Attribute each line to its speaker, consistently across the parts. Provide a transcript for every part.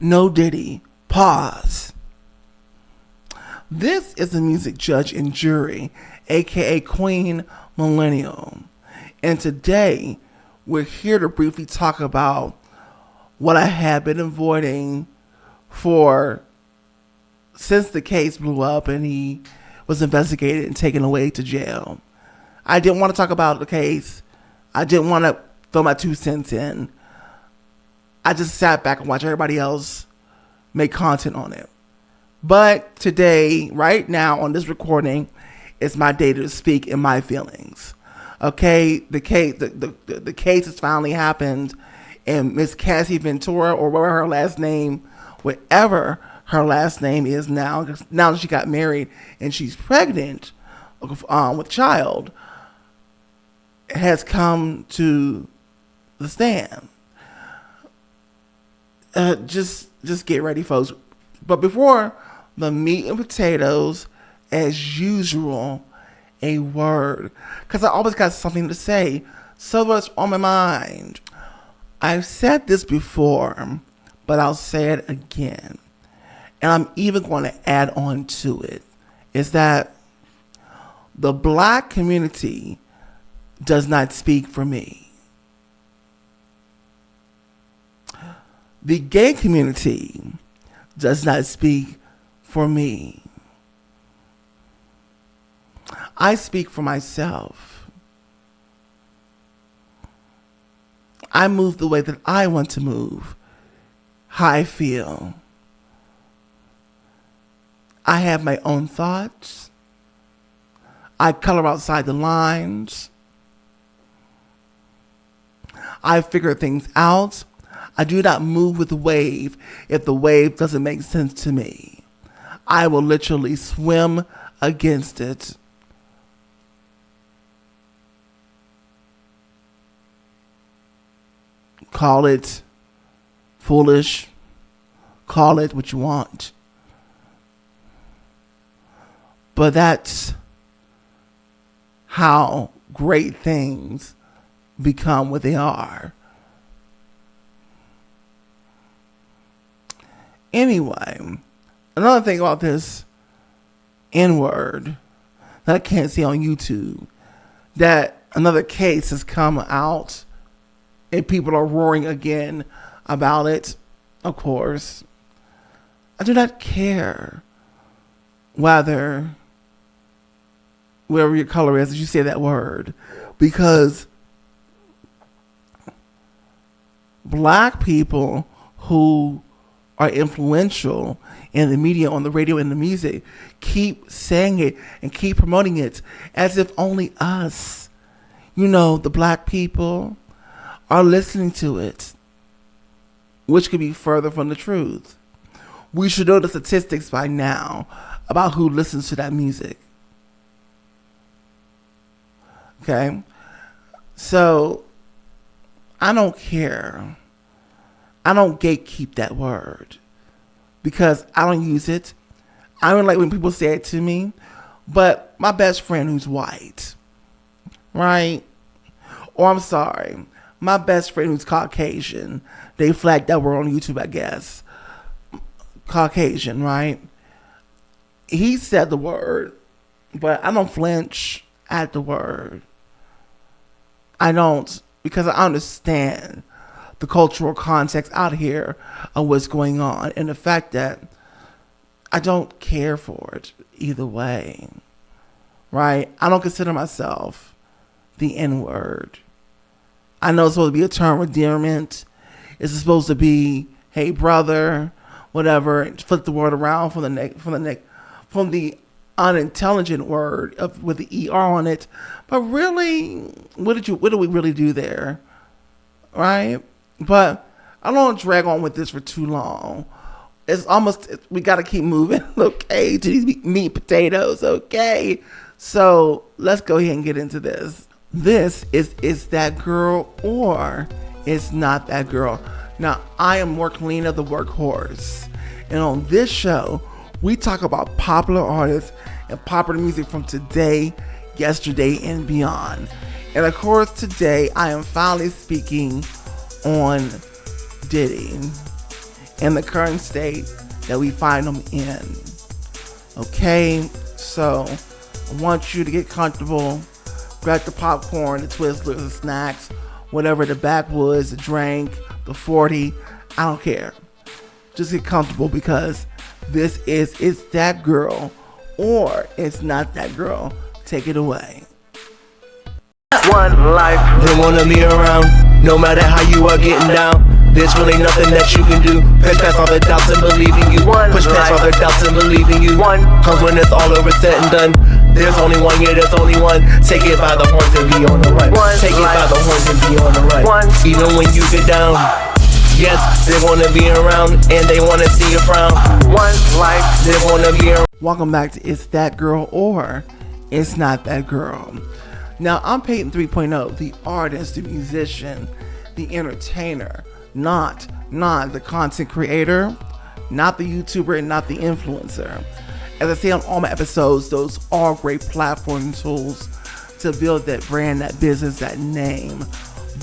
Speaker 1: No Diddy. Pause. This is the music judge and jury, aka Queen Millennial. And today, we're here to briefly talk about what I have been avoiding since the case blew up and he was investigated and taken away to jail. I didn't want to talk about the case. I didn't want to throw my 2 cents in. I just sat back and watched everybody else make content on it. But today, right now, on this recording, it's my day to speak in my feelings. Okay, the case has finally happened, and Miss Cassie Ventura, or whatever her last name is now that she got married and she's pregnant with a child, has come to the stand. Just get ready, folks. But before the meat and potatoes, as usual, a word, because I always got something to say. So what's on my mind? I've said this before, but I'll say it again. And I'm even going to add on to it, is that the black community does not speak for me. The gay community does not speak for me. I speak for myself. I move the way that I want to move, how I feel. I have my own thoughts. I color outside the lines. I figure things out. I do not move with the wave if the wave doesn't make sense to me. I will literally swim against it. Call it foolish. Call it what you want. But that's how great things become what they are. Anyway, another thing about this N-word that I can't see on YouTube, that another case has come out and people are roaring again about it. Of course, I do not care whether wherever your color is, as you say that word, because black people who are influential in the media, on the radio, and the music, keep saying it and keep promoting it as if only us, the black people, are listening to it, which could be further from the truth. We should know the statistics by now about who listens to that music. Okay? So, I don't care. I don't gatekeep that word because I don't use it. I don't like when people say it to me. But my best friend who's white, right? Or I'm sorry, my best friend who's Caucasian. They flagged that word on YouTube, I guess. Caucasian, right? He said the word, but I don't flinch at the word. I don't, because I understand the cultural context out here of what's going on, and the fact that I don't care for it either way, right? I don't consider myself the N-word. I know it's supposed to be a term of endearment. It's supposed to be, hey brother, whatever. Flip the word around from the unintelligent word with the ER on it. But really, what do we really do there, right? But I don't want to drag on with this for too long. We got to keep moving, okay, to these meat potatoes, okay? So let's go ahead and get into this. This is that girl or it's not that girl. Now, I am Worklina, the workhorse. And on this show, we talk about popular artists and popular music from today, yesterday, and beyond. And of course, today, I am finally speaking on Diddy. in the current state that we find them in. Okay, so I want you to get comfortable. Grab the popcorn, the Twizzlers, the snacks, whatever, the backwoods, the drink, the 40. I don't care. Just get comfortable, because this is It's That Girl or It's Not That Girl. Take it away.
Speaker 2: One life, they wanna be around, no matter how you are getting down. There's really nothing that you can do. Push past all the doubts and believe in you. Push past all the doubts and believe in you. Comes when it's all over, said and done. There's only one, yeah, there's only one. Take it by the horns and be on the run. Take it by the horns and be on the run. Even when you get down, yes, they wanna be around and they wanna see you frown. One life, they wanna be around.
Speaker 1: Welcome back to It's That Girl or It's Not That Girl. Now, I'm Peyton 3.0, the artist, the musician, the entertainer, not the content creator, not the YouTuber, and not the influencer. As I say on all my episodes, those are great platform tools to build that brand, that business, that name,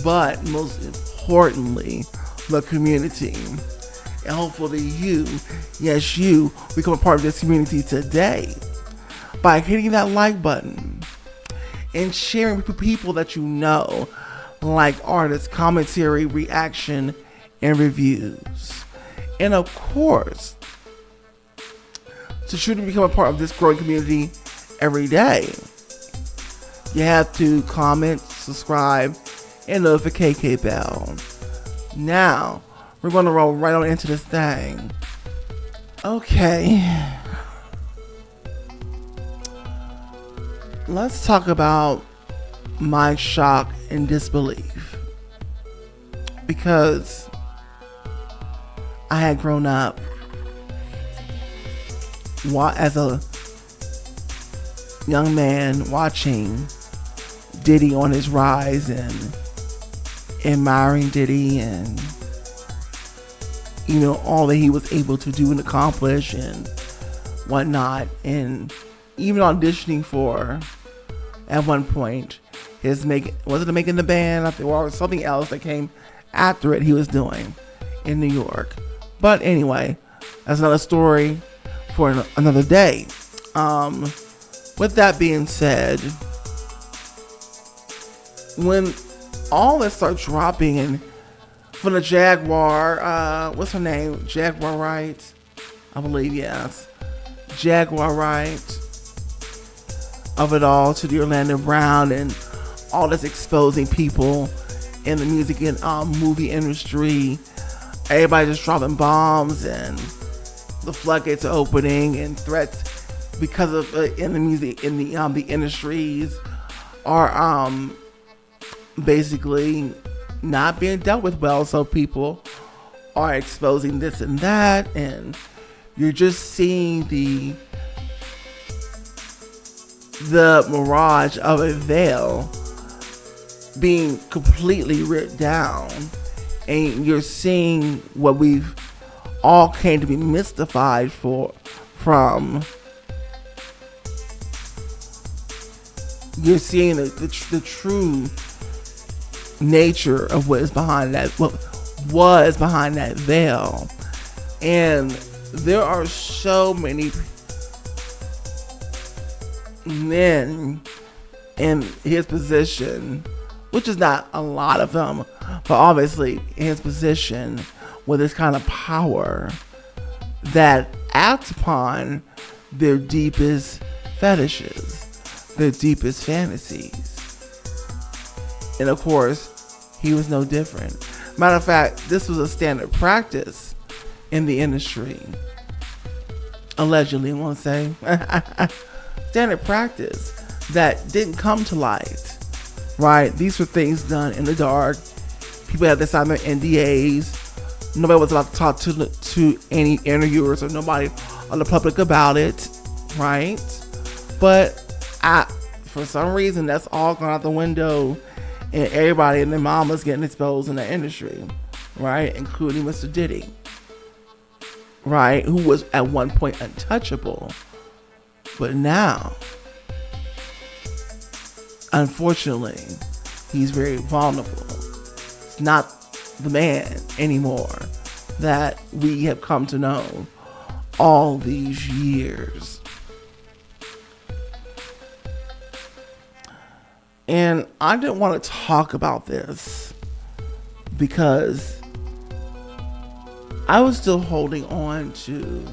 Speaker 1: but most importantly, the community. And hopefully you, yes you, become a part of this community today by hitting that like button and sharing with people that you know, like artists, commentary, reaction, and reviews. And of course, to truly become a part of this growing community every day, you have to comment, subscribe, and notification bell. Now, we're going to roll right on into this thing. Okay. Let's talk about my shock and disbelief. Because I had grown up as a young man watching Diddy on his rise and admiring Diddy and, you know, all that he was able to do and accomplish and whatnot, and even auditioning for, at one point, was it making the band? I think, or something else that came after it he was doing in New York. But anyway, that's another story for another day. With that being said, when all this starts dropping and from the Jaguar, what's her name? Jaguar Wright, I believe, yes. Jaguar Wright, of it all, to the Orlando Brown and all this exposing people in the music and movie industry. Everybody just dropping bombs and the floodgates are opening, and threats because of in the music, in the industries are basically not being dealt with well. So people are exposing this and that, and you're just seeing the mirage of a veil being completely ripped down, and you're seeing what we've all came to be mystified from. You're seeing the true nature of what was behind that veil. And there are so many men in his position, which is not a lot of them, but obviously in his position with this kind of power, that act upon their deepest fetishes, their deepest fantasies. And of course, he was no different. Matter of fact, this was a standard practice in the industry. Allegedly, I want to say. Standard practice that didn't come to light, right? These were things done in the dark. People had to sign their NDAs. Nobody was allowed to talk to any interviewers or nobody on the public about it, right? But for some reason, that's all gone out the window, and everybody and their mamas getting exposed in the industry, right? Including Mr. Diddy, right? Who was at one point untouchable. But now, unfortunately, he's very vulnerable. It's not the man anymore, that we have come to know all these years. And I didn't want to talk about this because I was still holding on to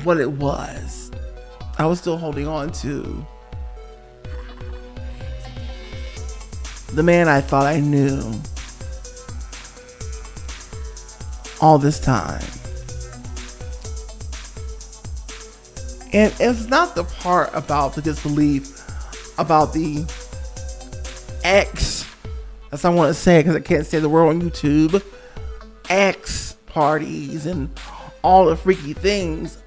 Speaker 1: what it was. I was still holding on to the man I thought I knew all this time. And it's not the part about the disbelief about the X, as I want to say, because I can't say the word on YouTube, X parties and all the freaky things.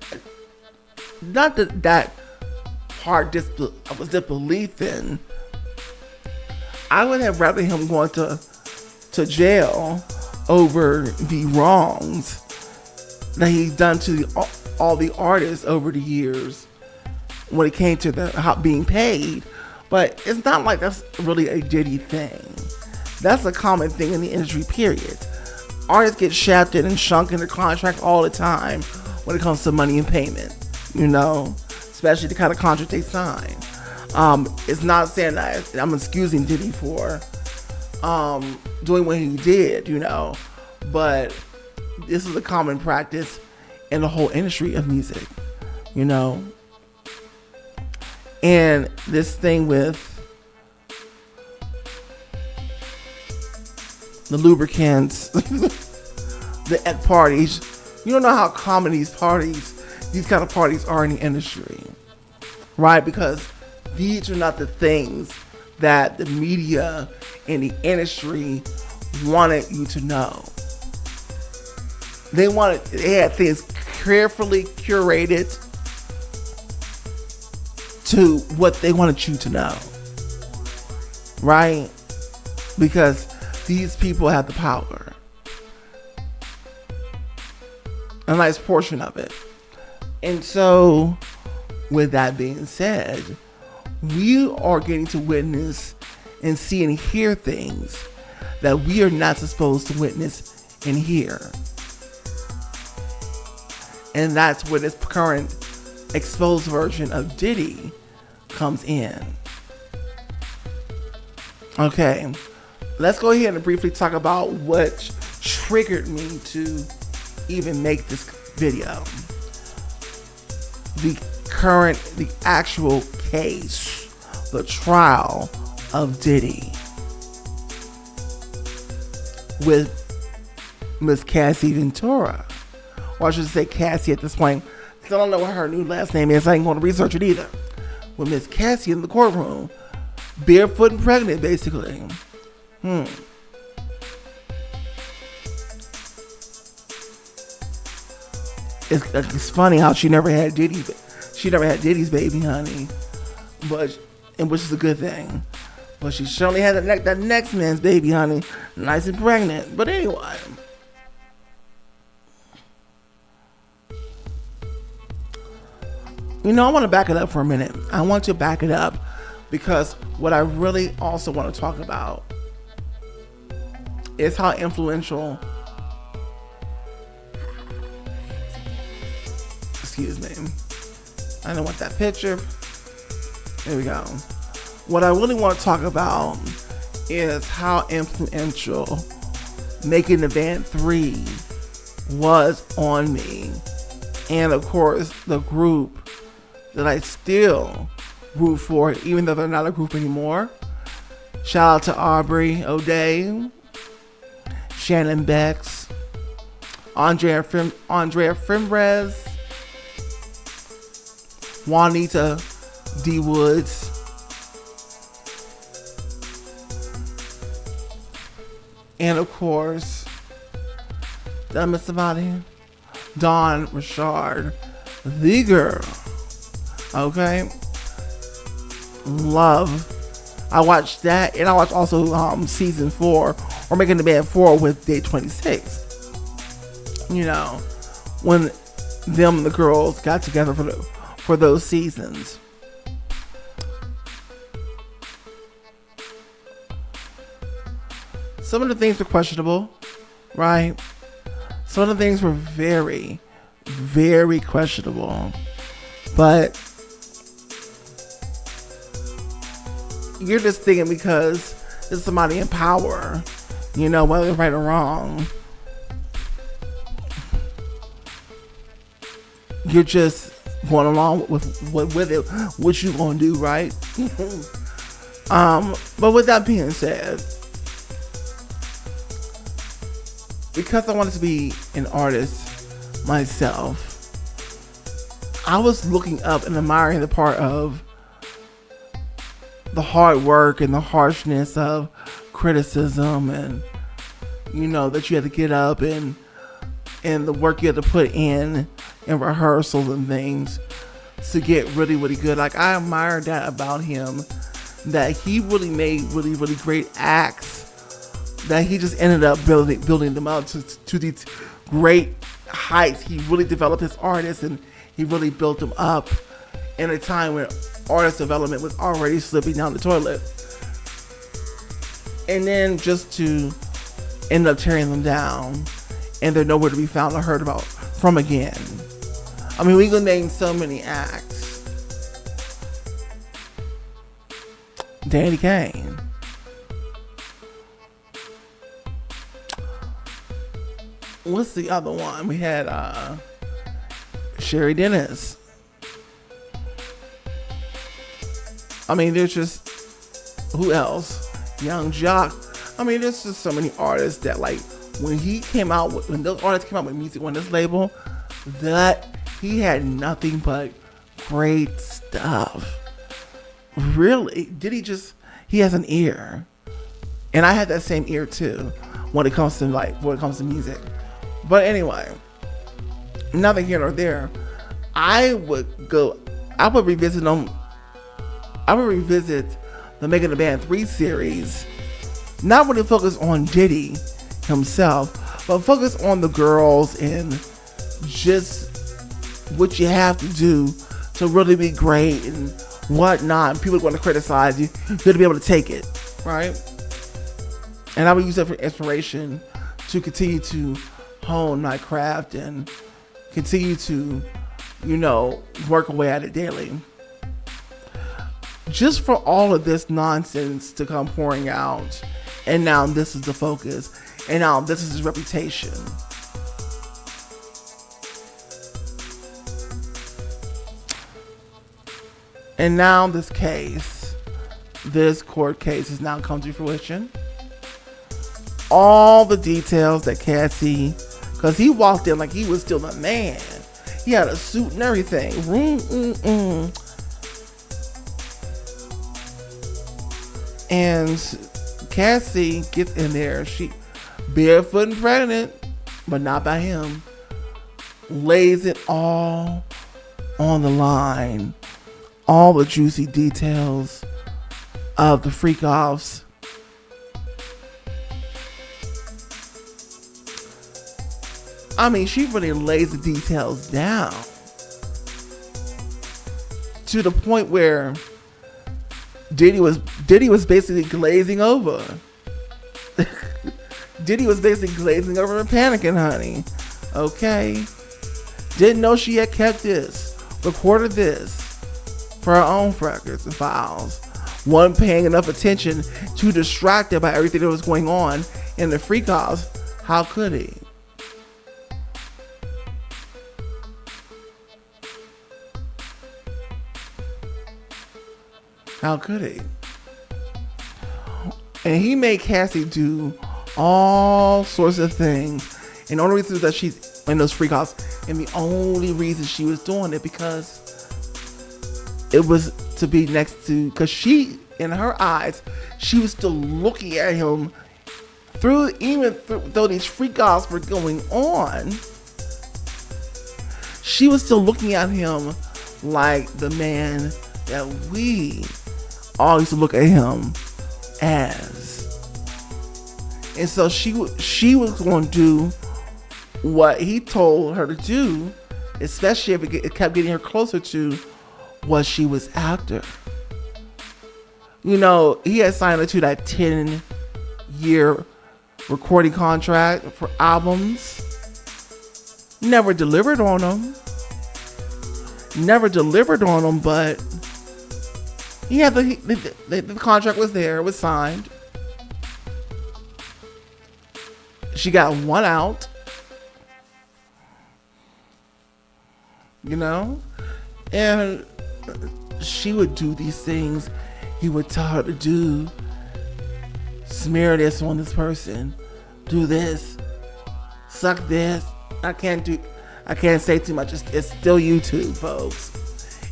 Speaker 1: Not that part I was disbelief in. I would have rather him going to jail over the wrongs that he's done to all the artists over the years when it came to the being paid. But it's not like that's really a Diddy thing. That's a common thing in the industry, period. Artists get shafted and shrunk in their contract all the time when it comes to money and payment, especially the kind of contract they sign. It's not saying that I'm excusing Diddy for doing what he did, but this is a common practice in the whole industry of music, and this thing with the lubricants, the at parties, you don't know how common these kind of parties are in the industry, right? Because these are not the things that the media and the industry wanted you to know. They had things carefully curated to what they wanted you to know, right? Because these people have the power, a nice portion of it. And so, with that being said, we are getting to witness and see and hear things that we are not supposed to witness and hear. And that's where this current exposed version of Diddy comes in. Okay, let's go ahead and briefly talk about what triggered me to even make this video. The actual case, the trial of Diddy with Miss Cassie Ventura. Or I should say Cassie at this point, because I don't know what her new last name is. I ain't going to research it either. With Miss Cassie in the courtroom, barefoot and pregnant, basically. It's funny how she never had Diddy. She never had Diddy's baby, honey. Which is a good thing. But she certainly had that next man's baby, honey. Nice and pregnant. But anyway. I want to back it up for a minute. I want to back it up because what I really also want to talk about is how influential, excuse me, I don't want that picture. There we go. What I really want to talk about is how influential Making the Band 3 was on me. And of course, the group that I still root for, even though they're not a group anymore. Shout out to Aubrey O'Day, Shannon Bex, Andrea Frimrez, Juanita D. Woods, and of course, did I miss somebody? Dawn Richard, the girl. Okay, love. I watched that, and I watched also season 4, or Making the Band 4 with Day 26. When the girls got together for those seasons. Some of the things were questionable. right? Some of the things were very, very questionable. But you're just thinking because there's somebody in power, you know, whether it's right or wrong, you're just going along with it, what you gonna do, right? But with that being said, because I wanted to be an artist myself, I was looking up and admiring the part of the hard work and the harshness of criticism, and you know that you had to get up and the work you had to put in rehearsals and things to get really, really good. Like, I admire that about him, that he really made really, really great acts, that he just ended up building them up to these great heights. He really developed his artists, and he really built them up in a time when artist development was already slipping down the toilet. And then just to end up tearing them down, and they're nowhere to be found or heard about from again. I mean, we can name so many acts. Danny Kane. What's the other one? We had Sherry Dennis. I mean, there's just, who else? Young Jock. I mean, there's just so many artists that, like, when those artists came out with music on this label, that he had nothing but great stuff. Really? He has an ear. And I had that same ear too when it comes to music. But anyway, nothing here nor there. I would revisit the Making the Band 3 series. Not really focus on Diddy himself, but focus on the girls and just what you have to do to really be great and whatnot. And people are going to criticize you. You have to be able to take it, right? And I would use that for inspiration to continue to hone my craft and continue to, work away at it daily. Just for all of this nonsense to come pouring out, and now this is the focus, and now this is his reputation. And now this court case has now come to fruition. All the details that Cassie, because he walked in like he was still a man. He had a suit and everything. And Cassie gets in there. She barefoot and pregnant, but not by him. Lays it all on the line. All the juicy details of the freak offs. I mean, she really lays the details down to the point where Diddy was basically glazing over. Diddy was basically glazing over and panicking, honey. Okay? Didn't know she had kept this, recorded this for her own records and files. Wasn't paying enough attention, too distracted by everything that was going on in the freak offs. How could he? How could he? And he made Cassie do all sorts of things. And the only reason that she's in those freak offs, and the only reason she was doing it because it was to be next to, because she, in her eyes, she was still looking at him though these freak offs were going on. She was still looking at him like the man that we all used to look at him as. And so she was going to do what he told her to do, especially if it kept getting her closer to what she was after. He had signed her to that 10-year recording contract for albums. Never delivered on them. But he had the contract was there, it was signed. She got one out. And she would do these things he would tell her to do. Smear this on this person. Do this. Suck this. I can't say too much. It's still YouTube, folks.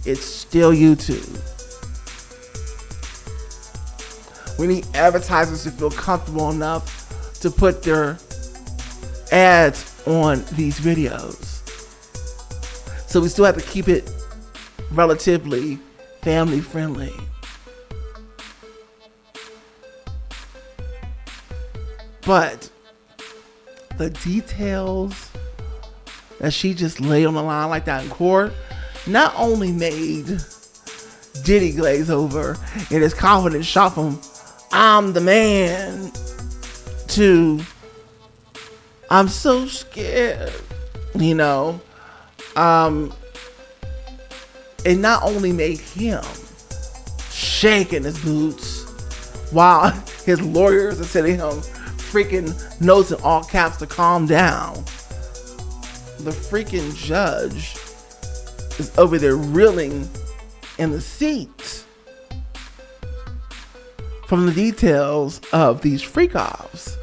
Speaker 1: It's still YouTube. We need advertisers to feel comfortable enough to put their ads on these videos. So we still have to keep it relatively family friendly. But the details that she just laid on the line like that in court not only made Diddy glaze over in his confidence shot from "I'm the man" to "I'm so scared," it not only made him shake in his boots while his lawyers are telling him freaking notes in all caps to calm down. The freaking judge is over there reeling in the seat from the details of these freak-offs.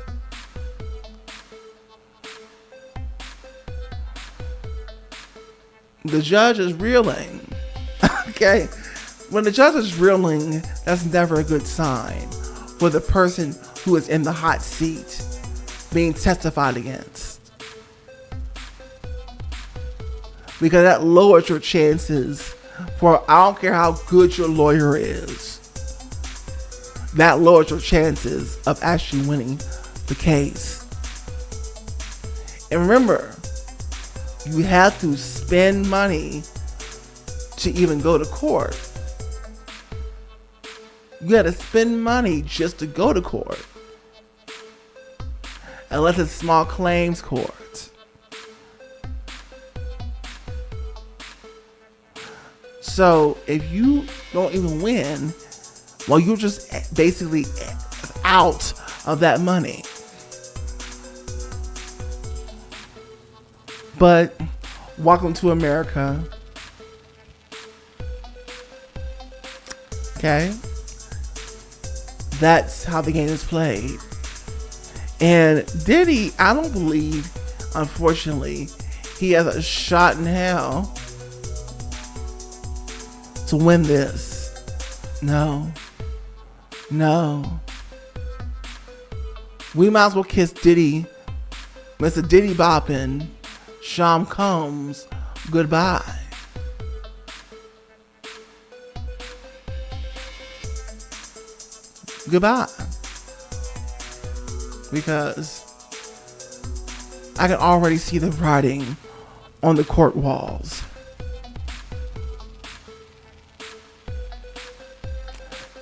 Speaker 1: The judge is reeling. Okay? When the judge is reeling, that's never a good sign for the person who is in the hot seat being testified against. Because that lowers your chances for, I don't care how good your lawyer is, that lowers your chances of actually winning the case. And remember, you have to spend money to even go to court. You got to spend money just to go to court. Unless it's small claims court. So if you don't even win, well, you're just basically out of that money. But welcome to America. Okay? That's how the game is played. And Diddy, I don't believe, unfortunately, he has a shot in hell to win this. No. We might as well kiss Diddy, Mr. Diddy Boppin', Sean Combs, goodbye. Goodbye. Because I can already see the writing on the court walls.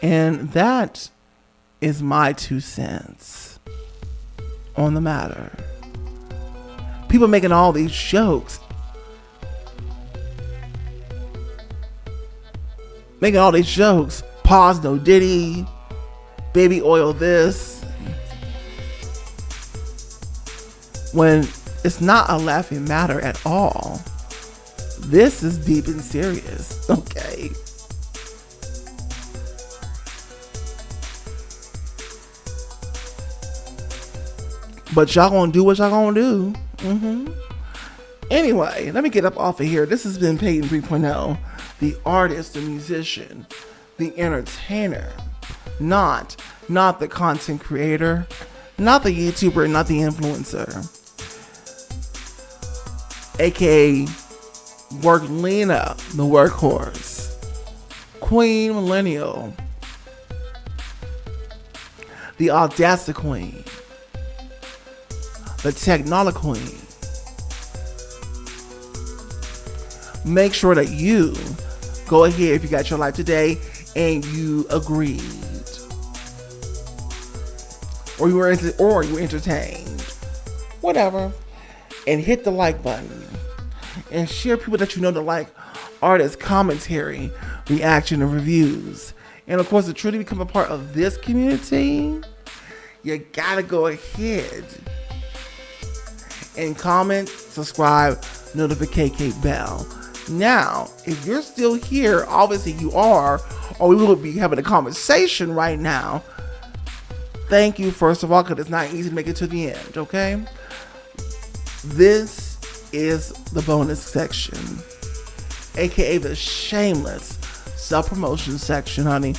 Speaker 1: And that is my 2 cents on the matter. People making all these jokes. Pause, no Diddy. Baby oil this. When it's not a laughing matter at all. This is deep and serious. Okay. But y'all gonna do what y'all gonna do. Anyway, let me get up off of here. This has been Peyton 3.0, the artist, the musician, the entertainer, not the content creator, not the YouTuber, not the influencer, aka Worklina, the workhorse, Queen Millennial, the Audacity Queen, the Technology Queen. Make sure that you go ahead, if you got your life today and you agreed, or you were entertained, whatever, and hit the like button and share people that you know that like artist commentary, reaction, and reviews. And of course, to truly become a part of this community, you gotta go ahead and comment, subscribe, notification bell. Now, if you're still here, obviously you are, or we will be having a conversation right now. Thank you, first of all, because it's not easy to make it to the end, okay? This is the bonus section, aka the shameless self-promotion section, honey.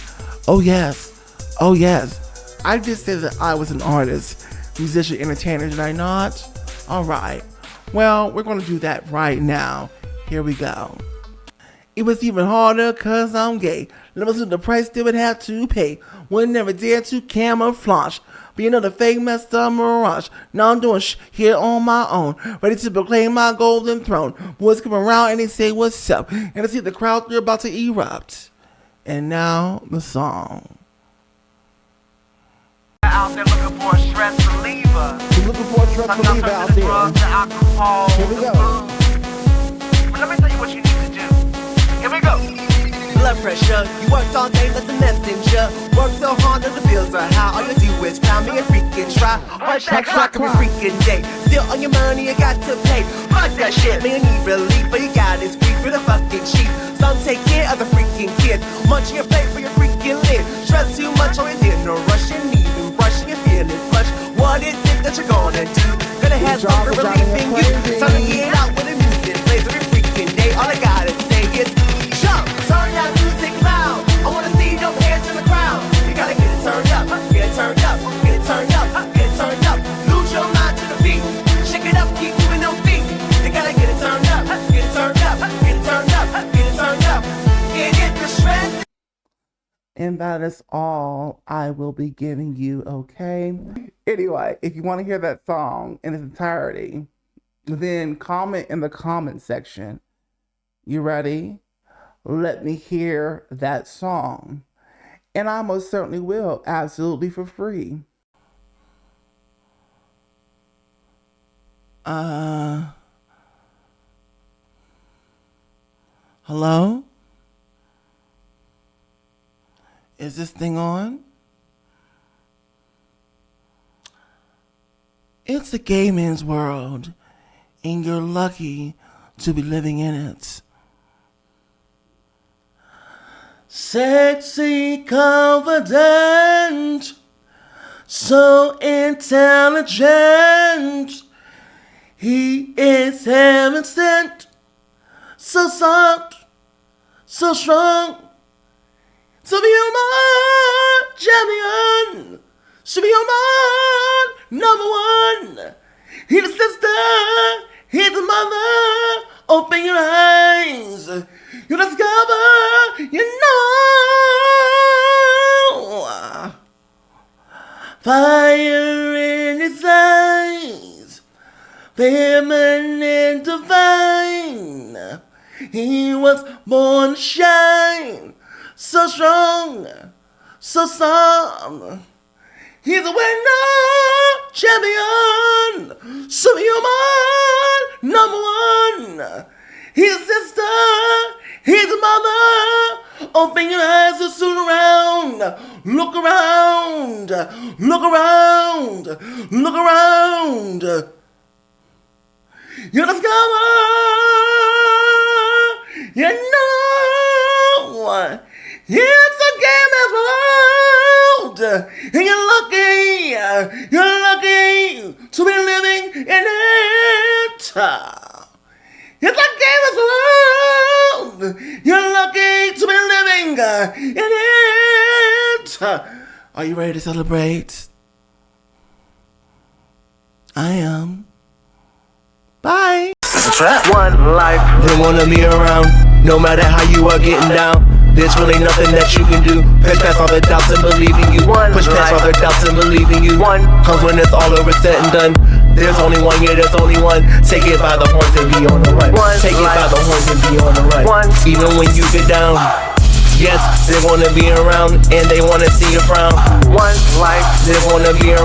Speaker 1: Oh yes, oh yes. I just said that I was an artist, musician, entertainer, did I not? All right. Well, we're going to do that right now. Here we go. It was even harder cause I'm gay. Never knew the price they would have to pay. Would never dare to camouflage. Be another fake messed up mirage. Now I'm doing here on my own. Ready to proclaim my golden throne. Boys come around and they say what's up. And I see the crowd, they're about to erupt. And now the song.
Speaker 3: Out there looking for a stress reliever.
Speaker 1: You're looking for a stress reliever out there.
Speaker 3: Drugs, the alcohol,
Speaker 1: here we go.
Speaker 3: But let me tell you what you need to do. Here we go.
Speaker 2: Blood pressure, you worked all day like the messenger. Worked so hard that the bills are high. All you do is pound me a freaking try. Heart attack shock every freaking day. Still on your money, you got to pay. Fuck that shit, man, you need relief, but you got this grief for the fucking cheap. Some take care of the freaking kids. Munching your plate for your freaking lid. Stress too much, always in a rush. You need and brushing, you're feeling flush. What is it that you're gonna do? Gonna have some relief in you. Time to get out with the music plays every freaking day. All I gotta say is jump, turn that music loud. I wanna see your hands in the crowd. You gotta get it turned up, get it turned up, get it turned up, get it turned up. Lose your mind to the beat. Shake it up, keep moving them feet. You gotta get it turned up, get it turned up, get it turned up, get it turned up. Get the stress.
Speaker 1: And that is all I will be giving you, okay? Anyway, if you want to hear that song in its entirety, then comment in the comment section. You ready? Let me hear that song. And I most certainly will, absolutely for free. Hello? Is this thing on? It's a gay man's world, and you're lucky to be living in it. Sexy, confident, so intelligent. He is heaven sent, so soft, so strong. To be human champion, to be human number one. He's the sister, he's the mother. Open your eyes, you discover, you know. Fire in his eyes, feminine divine. He was born to shine. So strong, so soft. He's a winner, champion, superhuman, number one. He's a sister, he's a mother. Open your eyes and soon around. Look around, look around, look around. You discover, you know. It's a game as world, and you're lucky to be living in it. It's a game as world, you're lucky to be living in it. Are you ready to celebrate? I am. Bye.
Speaker 2: It's a trap.
Speaker 3: One life.
Speaker 2: They wanna be around, no matter how you are getting down. There's really nothing that you can do. Push past all the doubts and believe in you. Push past all the doubts and believe in you. Cause when it's all over, said and done, there's only one, yeah, there's only one. Take it by the horns and be on the run. Take it by the horns and be on the run. Even when you get down, yes, they wanna be around and they wanna see you frown.
Speaker 3: One life.
Speaker 2: They wanna be around.